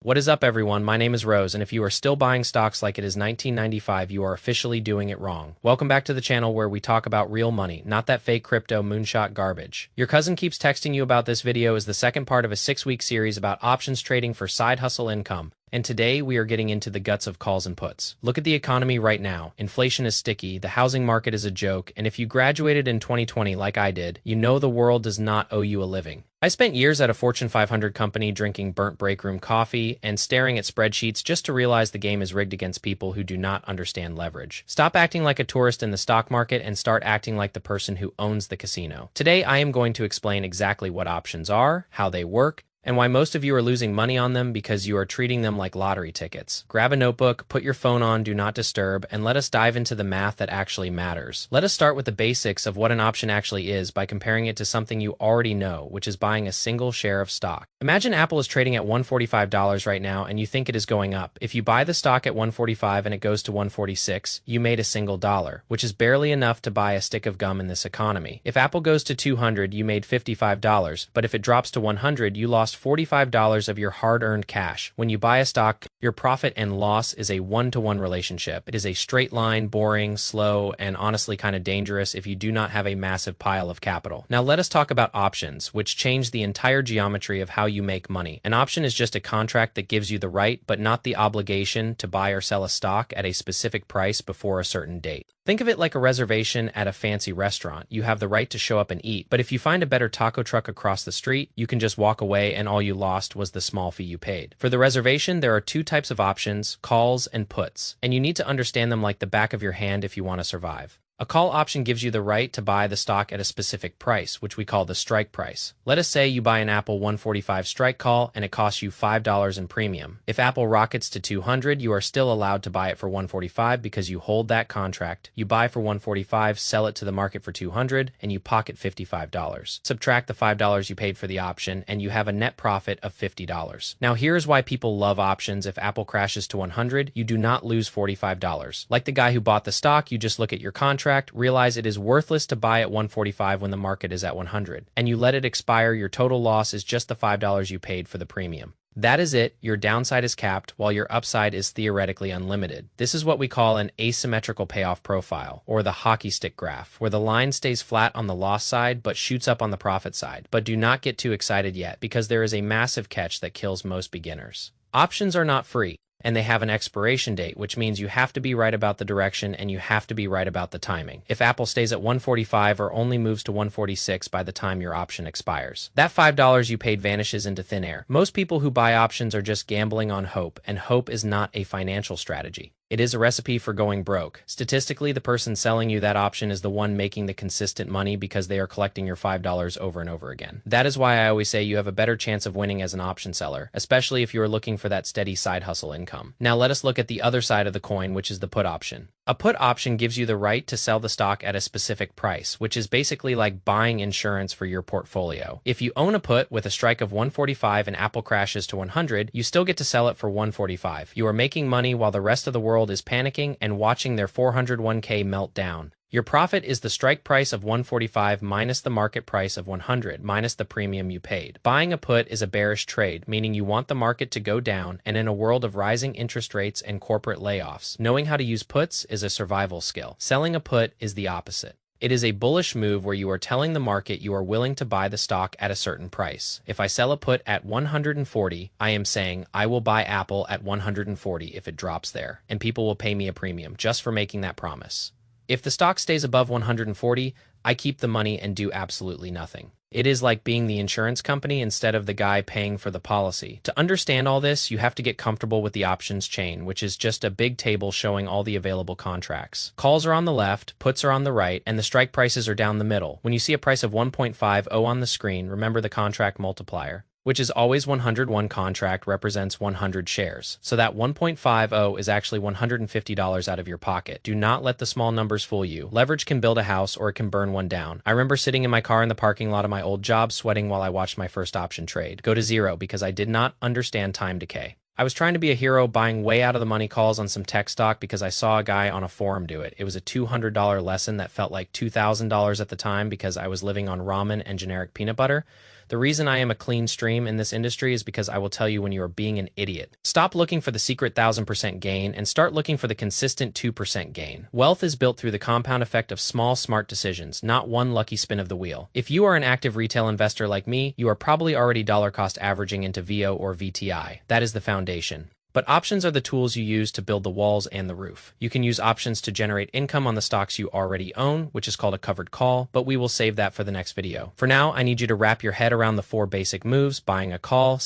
What is up, everyone? My name is Rose, and if you are still buying stocks like it is 1995, you are officially doing it wrong. Welcome back to the channel where we talk about real money, not that fake crypto moonshot garbage. Your cousin keeps texting you about this video is the second part of a 6-week series about options trading for side hustle income. And today we are getting into the guts of calls and puts. Look at the economy right now. Inflation is sticky, the housing market is a joke, and if you graduated in 2020 like I did, you know the world does not owe you a living. I spent years at a Fortune 500 company drinking burnt break room coffee and staring at spreadsheets just to realize the game is rigged against people who do not understand leverage. Stop acting like a tourist in the stock market and start acting like the person who owns the casino. Today I am going to explain exactly what options are, how they work, and why most of you are losing money on them because you are treating them like lottery tickets. Grab a notebook, put your phone on Do Not Disturb, and let us dive into the math that actually matters. Let us start with the basics of what an option actually is by comparing it to something you already know, which is buying a single share of stock. Imagine Apple is trading at $145 right now and you think it is going up. If you buy the stock at $145 and it goes to $146, you made a single dollar, which is barely enough to buy a stick of gum in this economy. If Apple goes to $200, you made $55, but if it drops to $100, you lost $45 of your hard-earned cash. When you buy a stock, your profit and loss is a one-to-one relationship. It is a straight line, boring, slow, and honestly kind of dangerous if you do not have a massive pile of capital. Now let us talk about options, which change the entire geometry of how you make money. An option is just a contract that gives you the right, but not the obligation, to buy or sell a stock at a specific price before a certain date. Think of it like a reservation at a fancy restaurant. You have the right to show up and eat, but if you find a better taco truck across the street, you can just walk away and all you lost was the small fee you paid. For the reservation, there are two types of options, calls and puts, and you need to understand them like the back of your hand if you want to survive. A call option gives you the right to buy the stock at a specific price, which we call the strike price. Let us say you buy an Apple 145 strike call and it costs you $5 in premium. If Apple rockets to 200, you are still allowed to buy it for 145 because you hold that contract. You buy for 145, sell it to the market for 200, and you pocket $55. Subtract the $5 you paid for the option, and you have a net profit of $50. Now here's why people love options. If Apple crashes to 100, you do not lose $45. Like the guy who bought the stock, you just look at your contract, realize it is worthless to buy at 145 when the market is at 100, and you let it expire. Your total loss is just the $5 you paid for the premium. That is it. Your downside is capped while your upside is theoretically unlimited. This is what we call an asymmetrical payoff profile, or the hockey stick graph, where the line stays flat on the loss side but shoots up on the profit side. But do not get too excited yet, because there is a massive catch that kills most beginners. Options are not free, and they have an expiration date, which means you have to be right about the direction and you have to be right about the timing. If Apple stays at 145 or only moves to 146 by the time your option expires, that $5 you paid vanishes into thin air. Most people who buy options are just gambling on hope, and hope is not a financial strategy. It is a recipe for going broke. Statistically, the person selling you that option is the one making the consistent money because they are collecting your $5 over and over again. That is why I always say you have a better chance of winning as an option seller, especially if you are looking for that steady side hustle income. Now let us look at the other side of the coin, which is the put option. A put option gives you the right to sell the stock at a specific price, which is basically like buying insurance for your portfolio. If you own a put with a strike of 145 and Apple crashes to 100, you still get to sell it for 145. You are making money while the rest of the world is panicking and watching their 401k melt down. Your profit is the strike price of 145 minus the market price of 100 minus the premium you paid. Buying a put is a bearish trade, meaning you want the market to go down, and in a world of rising interest rates and corporate layoffs, knowing how to use puts is a survival skill. Selling a put is the opposite. It is a bullish move where you are telling the market you are willing to buy the stock at a certain price. If I sell a put at 140, I am saying I will buy Apple at 140 if it drops there, and people will pay me a premium just for making that promise. If the stock stays above 140, I keep the money and do absolutely nothing. It is like being the insurance company instead of the guy paying for the policy. To understand all this, you have to get comfortable with the options chain, which is just a big table showing all the available contracts. Calls are on the left, puts are on the right, and the strike prices are down the middle. When you see a price of 1.50 on the screen, remember the contract multiplier, which is always 101. Contract represents 100 shares. So that 1.50 is actually $150 out of your pocket. Do not let the small numbers fool you. Leverage can build a house or it can burn one down. I remember sitting in my car in the parking lot of my old job sweating while I watched my first option trade go to zero because I did not understand time decay. I was trying to be a hero buying way out of the money calls on some tech stock because I saw a guy on a forum do it. It was a $200 lesson that felt like $2,000 at the time because I was living on ramen and generic peanut butter. The reason I am a clean stream in this industry is because I will tell you when you are being an idiot. Stop looking for the secret 1000% gain and start looking for the consistent 2% gain. Wealth is built through the compound effect of small, smart decisions, not one lucky spin of the wheel. If you are an active retail investor like me, you are probably already dollar cost averaging into VO or VTI. That is the foundation. But options are the tools you use to build the walls and the roof. You can use options to generate income on the stocks you already own, which is called a covered call, but we will save that for the next video. For now, I need you to wrap your head around the 4 basic moves: buying a call,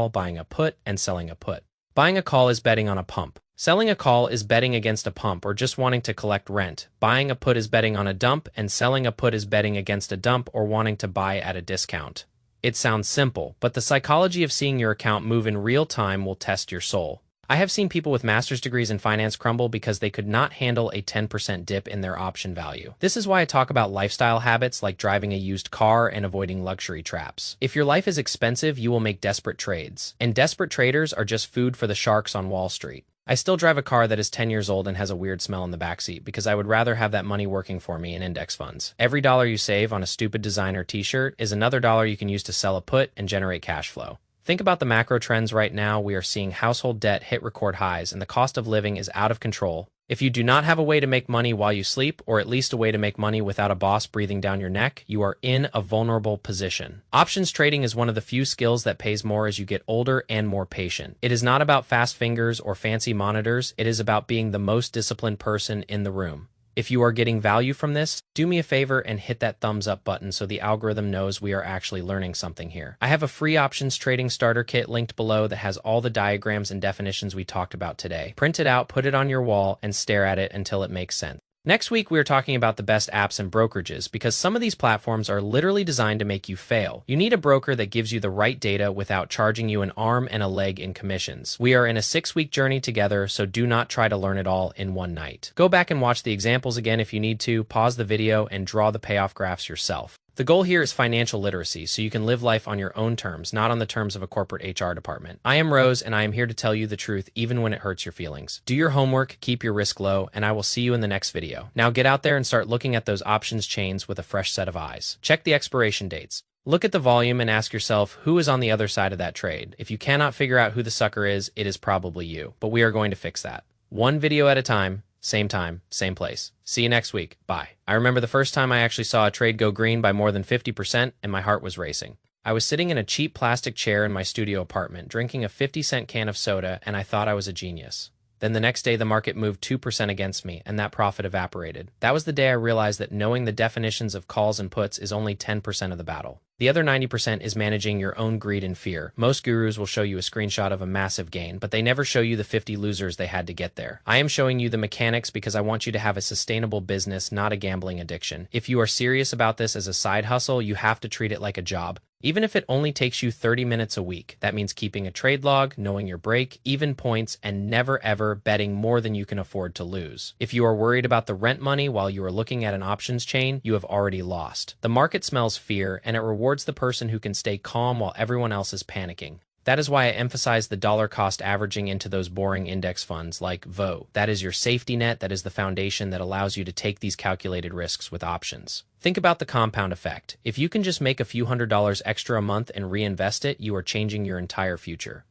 buying a put, and selling a put. Buying a call is betting on a pump. Selling a call is betting against a pump or just wanting to collect rent. Buying a put is betting on a dump, and selling a put is betting against a dump or wanting to buy at a discount. It sounds simple, but the psychology of seeing your account move in real time will test your soul. I have seen people with master's degrees in finance crumble because they could not handle a 10% dip in their option value. This is why I talk about lifestyle habits like driving a used car and avoiding luxury traps. If your life is expensive, you will make desperate trades. And desperate traders are just food for the sharks on Wall Street. I still drive a car that is 10 years old and has a weird smell in the backseat because I would rather have that money working for me in index funds. Every dollar you save on a stupid designer t-shirt is another dollar you can use to sell a put and generate cash flow. Think about the macro trends right now. We are seeing household debt hit record highs and the cost of living is out of control. If you do not have a way to make money while you sleep, or at least a way to make money without a boss breathing down your neck, you are in a vulnerable position. Options trading is one of the few skills that pays more as you get older and more patient. It is not about fast fingers or fancy monitors. It is about being the most disciplined person in the room. If you are getting value from this, do me a favor and hit that thumbs up button so the algorithm knows we are actually learning something here. I have a free options trading starter kit linked below that has all the diagrams and definitions we talked about today. Print it out, put it on your wall, and stare at it until it makes sense. Next week, we are talking about the best apps and brokerages because some of these platforms are literally designed to make you fail. You need a broker that gives you the right data without charging you an arm and a leg in commissions. We are in a 6-week journey together, so do not try to learn it all in one night. Go back and watch the examples again if you need to, pause the video, and draw the payoff graphs yourself. The goal here is financial literacy, so you can live life on your own terms, not on the terms of a corporate HR department. I am Rose, and I am here to tell you the truth even when it hurts your feelings. Do your homework, keep your risk low, and I will see you in the next video. Now get out there and start looking at those options chains with a fresh set of eyes. Check the expiration dates. Look at the volume and ask yourself who is on the other side of that trade. If you cannot figure out who the sucker is, it is probably you. But we are going to fix that. One video at a time, same place. See you next week. Bye. I remember the first time I actually saw a trade go green by more than 50% and my heart was racing. I was sitting in a cheap plastic chair in my studio apartment, drinking a 50-cent can of soda, and I thought I was a genius. Then the next day, the market moved 2% against me, and that profit evaporated. That was the day I realized that knowing the definitions of calls and puts is only 10% of the battle. The other 90% is managing your own greed and fear. Most gurus will show you a screenshot of a massive gain, but they never show you the 50 losers they had to get there. I am showing you the mechanics because I want you to have a sustainable business, not a gambling addiction. If you are serious about this as a side hustle, you have to treat it like a job. Even if it only takes you 30 minutes a week, that means keeping a trade log, knowing your break, even points, and never ever betting more than you can afford to lose. If you are worried about the rent money while you are looking at an options chain, you have already lost. The market smells fear, and it rewards the person who can stay calm while everyone else is panicking. That is why I emphasize the dollar cost averaging into those boring index funds like VO. That is your safety net. That is the foundation that allows you to take these calculated risks with options. Think about the compound effect. If you can just make a few $100s extra a month and reinvest it, you are changing your entire future.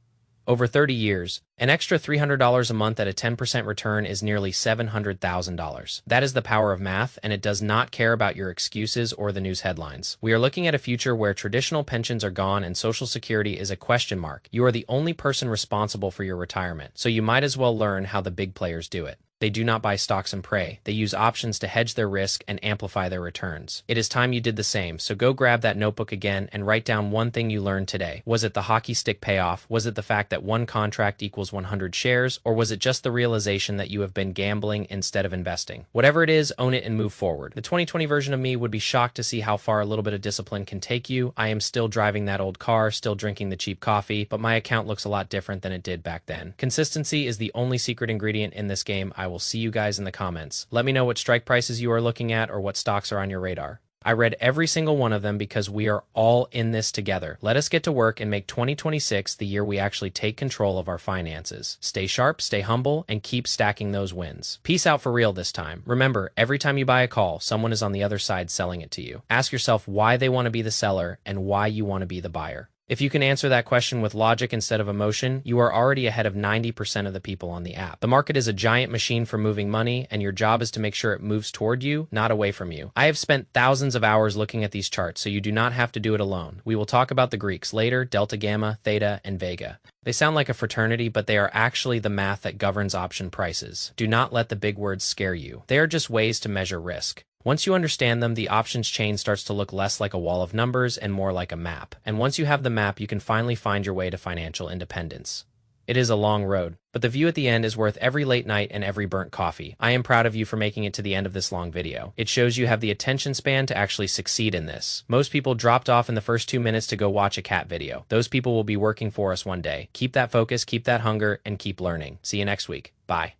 Over 30 years, an extra $300 a month at a 10% return is nearly $700,000. That is the power of math, and it does not care about your excuses or the news headlines. We are looking at a future where traditional pensions are gone and Social Security is a question mark. You are the only person responsible for your retirement, so you might as well learn how the big players do it. They do not buy stocks and pray. They use options to hedge their risk and amplify their returns. It is time you did the same, so go grab that notebook again and write down one thing you learned today. Was it the hockey stick payoff? Was it the fact that one contract equals 100 shares? Or was it just the realization that you have been gambling instead of investing? Whatever it is, own it and move forward. The 2020 version of me would be shocked to see how far a little bit of discipline can take you. I am still driving that old car, still drinking the cheap coffee, but my account looks a lot different than it did back then. Consistency is the only secret ingredient in this game. I will see you guys in the comments. Let me know what strike prices you are looking at or what stocks are on your radar. I read every single one of them because we are all in this together. Let us get to work and make 2026 the year we actually take control of our finances. Stay sharp, stay humble, and keep stacking those wins. Peace out for real this time. Remember, every time you buy a call, someone is on the other side selling it to you. Ask yourself why they want to be the seller and why you want to be the buyer. If you can answer that question with logic instead of emotion, you are already ahead of 90% of the people on the app. The market is a giant machine for moving money, and your job is to make sure it moves toward you, not away from you. I have spent thousands of hours looking at these charts, so you do not have to do it alone. We will talk about the Greeks later: delta, gamma, theta, and vega. They sound like a fraternity, but they are actually the math that governs option prices. Do not let the big words scare you. They are just ways to measure risk. Once you understand them, the options chain starts to look less like a wall of numbers and more like a map. And once you have the map, you can finally find your way to financial independence. It is a long road, but the view at the end is worth every late night and every burnt coffee. I am proud of you for making it to the end of this long video. It shows you have the attention span to actually succeed in this. Most people dropped off in the first 2 minutes to go watch a cat video. Those people will be working for us one day. Keep that focus, keep that hunger, and keep learning. See you next week. Bye.